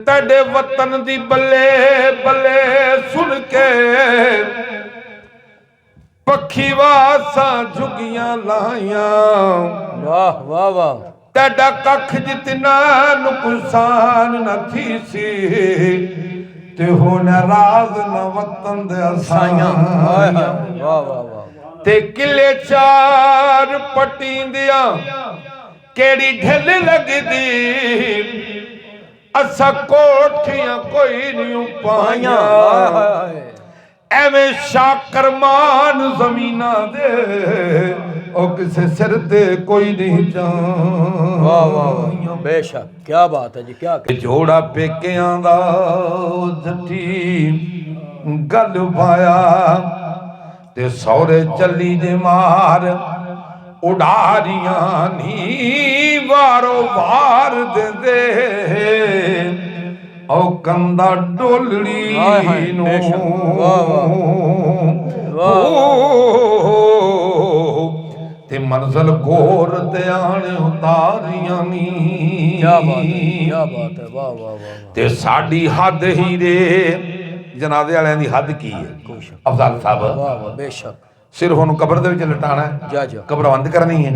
तेरे वतन दी बल्ले बल्ले सुन के पक्षी वासा झुगियां लाइया। वाह वाह वाह। तेरा कख जितना नुकसान न थी सी ते हो नाराज न वतन दे असाइयां। वाह वाह वाह। ते किले चार पटींदियां केड़ी ढिल लगदी असा कोठियां कोई नहीं पाइया। एवें शाकरमान जमीना दे ओ किसे सिर ते कोई नहीं जान। वाह वाह वाह बेशक क्या बात है जी क्या जोड़ा पेकियां दा जट्टी गल पाया ते सौरे चली जे मार उड़ारियां नी वारो वार दे ओ कंदा डोलड़ी नू ते मंजिल गोर ते आने उतारियां नी। क्या बात है वाह वाह वाह। ते साडी हद ही रे जनाजे वालियां दी हद की है अफजल साहब। वाह वाह बेशक। सिर हुन कब्र दे विच लटाना है, जा जा कब्र बंद करनी है,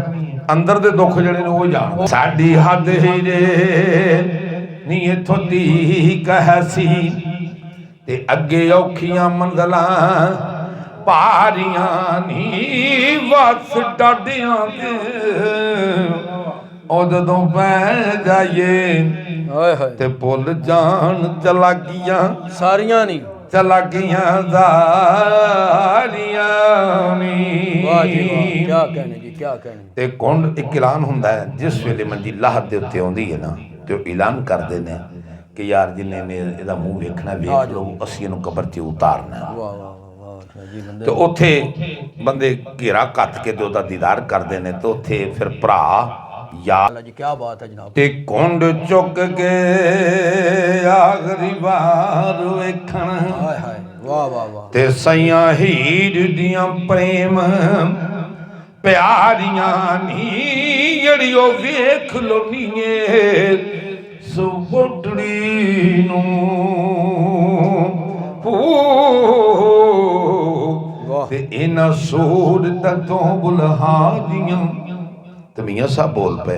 अंदर दे दुख जड़े ने वो जान। साडी हद ही रे नी इथों दी कहसी ते अगे औखियां मंज़लां पारियां नी वस डाडियां ते ओ जदों पै जाइए ते भुल जान चलाकियां सारियां नहीं चलाकियां सारियां नी। वाह जी वाह क्या कहने जी क्या कहने। ते कुंड एक ऐलान हुंदा है जिस वेले मंजी लाहत दे उत्ते आउंदी है ना ते ऐलान करदे ने कि यार जिन्ने ने इहदा मूंह वेखना वेख लो असीं इहनूं कब्र ते उतारना। वाह वाह वाह जी बंदे ते उत्थे बंदे घेरा घत के ते ओहदा दीदार करदे ने ते उत्थे फिर भरा यार जी क्या बात है जनाब। ते कुंड चुक के आखरी बार वेखण हाय हाय वाह वाह वाह। ते सैयां हीर दियां प्रेम प्यारियां नी जड़ियो वेख लो नीए सुबुडड़ी नू ते इन्हां सूरतां तों बुलहादियां। ते मियां साहब बोल पे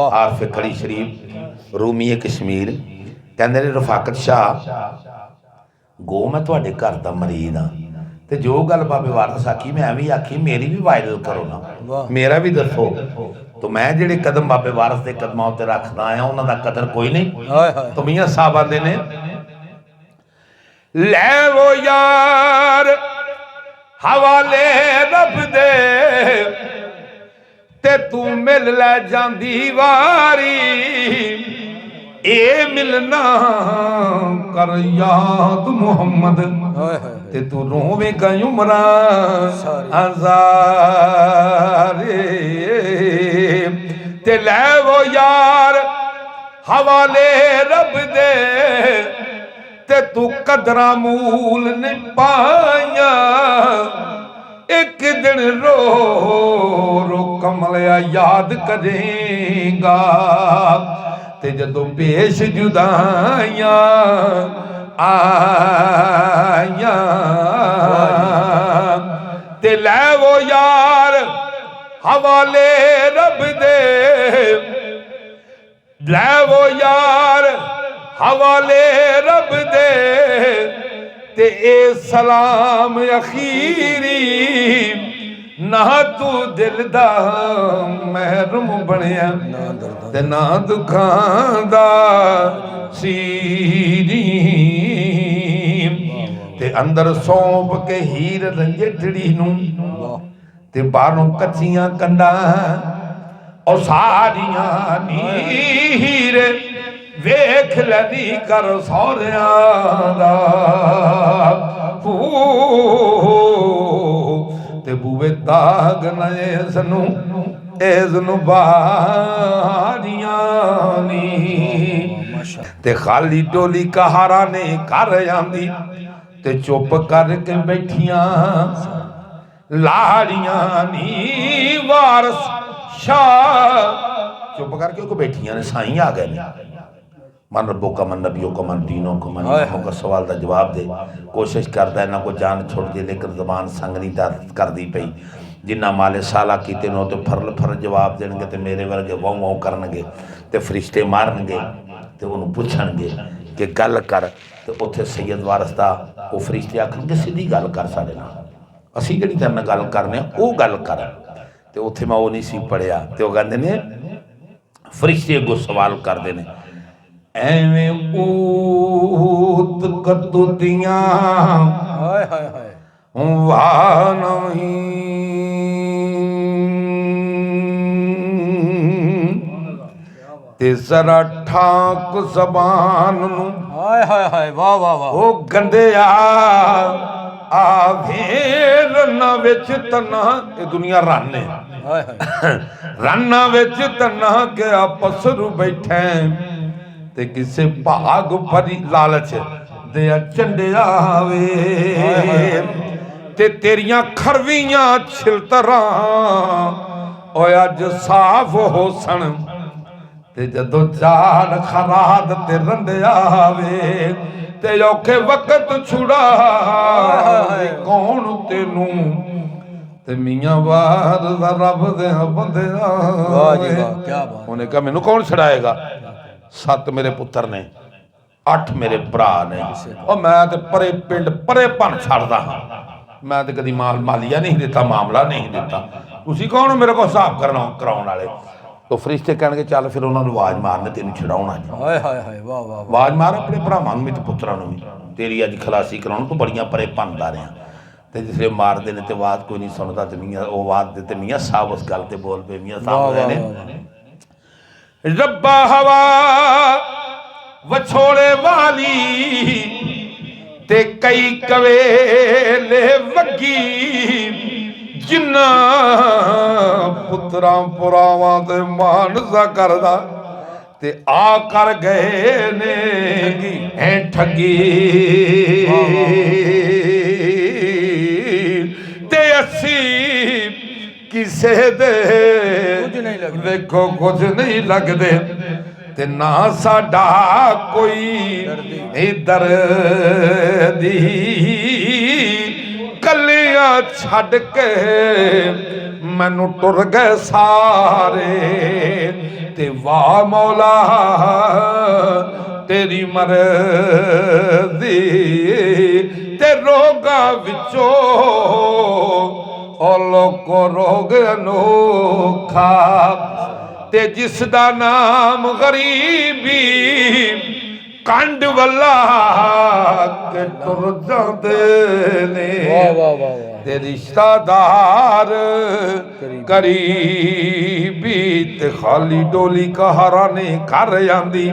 आरफ खड़ी शरीफ रूमी कश्मीर कहंदे ने रफाकत शाह गो मैं तुहाडे घर दा मरीद हाँ ते जो गल बाबे वारस आखी मैं भी आखी मेरी भी वायरल करो ना मेरा भी दसो। तो मैं जेड़े कदम बाबे वारस के कदमां उत्ते रखदा आया उन्हां दा कदर कोई नहीं। तो मियां साहब आंदे ने लै वो यार हवाले रब दे ते तू मिल लै जांदी वारी ए मिलना कर याद मुहम्मद ते तू रोवे गई उमरा हज़ारे ते लै वो यार हवाले रब दे ते तू कदरा मूल नहीं पाया। एक दिन रो रो कमलिया याद करेगा ते जदों पेश जुदाइयां आया ते लै वो यार हवाले रब दे लै वो यार हवाले रब दे ते ए सलाम अखीरी ना तू दिल दा महरूम बनया ते ना दुखां दा सीरी ते अंदर सौंप के हीर रंजेठड़ी नूं ते बाहरों कच्चियां कंडां ओ सारियां नी हीर वेख लनी कर सौरियां दा ते बूवे दाग नए सनू एज़नु बारियां नी ते खाली टोली कहारा ने कर आंदी ते चुप करके बैठियां लाड़ियां नी वारस शाह चुप करके बैठियां ने साईं आ गए मन रब्बो का मन नबियों का मन दीनों का मन हाय इमामों का सवाल का जवाब दे कोशिश करता है ना कोई जान छोड़ दे लेकिन जबान संग नहीं दर्द कर दी पई जिन्ना माले साला कीते नो तो फरल फरल जवाब देंगे तो मेरे वर्गे वाँ वाँ करनगे तो फरिश्ते मारनगे तो उन्होंने पूछणगे कि गल कर तो उत्थे सैयद वारस दा वो फरिश्ते आखणगे सीधी गल कर साडे नाल असीं जिहड़ी तेरे नाल गल करने वो गल कर तो उत्थे मैं वो नहीं सी पढ़िया तो वो कहंदे ने फरिश्ते अगों सवाल करदे ने एवें ऊत कतुतियां हाय हाय हाय वाह नहीं ते जरा ठाक जबान नू हाय हाय हाय वाह वाह वाह ओ गंदिया आवेर न विच तना ये दुनिया रन है हाय हाय रन्ना विच तना के आपस रू बैठे ते किसे भाग भरी लालच दे चंडिया वे ते तेरियां खरवियां छिलतरां ओए अज साफ हो सन ते जदों जान खराद ते रंडिया वे ते औखे वक्त छुड़ा कौन तेनू ते मियां वार दा रब दे बंदे वाह जी वाह क्या बात उन्हें कहा मैनू कौन छड़ाएगा 7 मेरे पुत्र ने 8 मेरे भरा ने और मैं ते परे पिंड परे भन छड़दा हाँ मैं ते कदी मालिया नहीं दिता मामला नहीं दिता तुसी कौन हो मेरे को हिसाब कराउण वाले तो फरिश्ते कहणगे चल फिर उन्होंने आवाज मारने तेन छड़ाउणा हाय हाय हाय वाह वाह आवाज मार अपने भरावां नूं भी ते पुत्रां नूं भी तेरी अज खलासी कराउण तूं बड़ियां परे भनदा रहा ते जिसले मारदे ने ते आवाज कोई नहीं सुनदा ते मियां ओह आवाज दे ते मियां साहब उस गल ते बोल पे मियां साहब ने रब्बा हवा वछोड़े वाली ते कई कवेले वगी जिन्ना पुत्रां पुरावां ते मानसा करदा ते आ कर गए ने ऐ ठगी ते असी किसे दे कुछ नहीं लगदे देखो कुछ नहीं लगदे ते ना साडा कोई दर्दी कलियां छड़ के मैनू टुर गए सारे ते वाह मौला तेरी मर्जी ते रोगा विचों ओ लोको रोग अनोखा ते जिसदा नाम गरीबी कंड वल्ला के तुर जांदे ने वाह वाह वाह वाह ते रिश्तेदार करीबी ते खाली डोली कहारा ने घर आंदी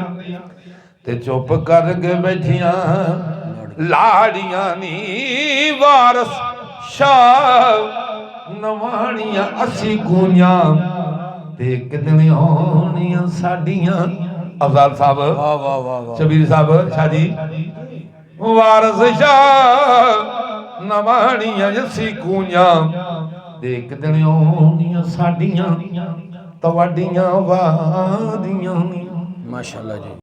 ते चुप करके बैठियां लाड़ियां नी वारस शाह नवाणियां असी गूंजां ते कितने होनियां साडियां अफजाल साहब वाह वाह वाह वाह शबीर साहब शाह जी वारस शाह नवाणियां असी गूंजां ते कितने होनियां साडियां तवाडियां वादियां माशाल्लाह जी।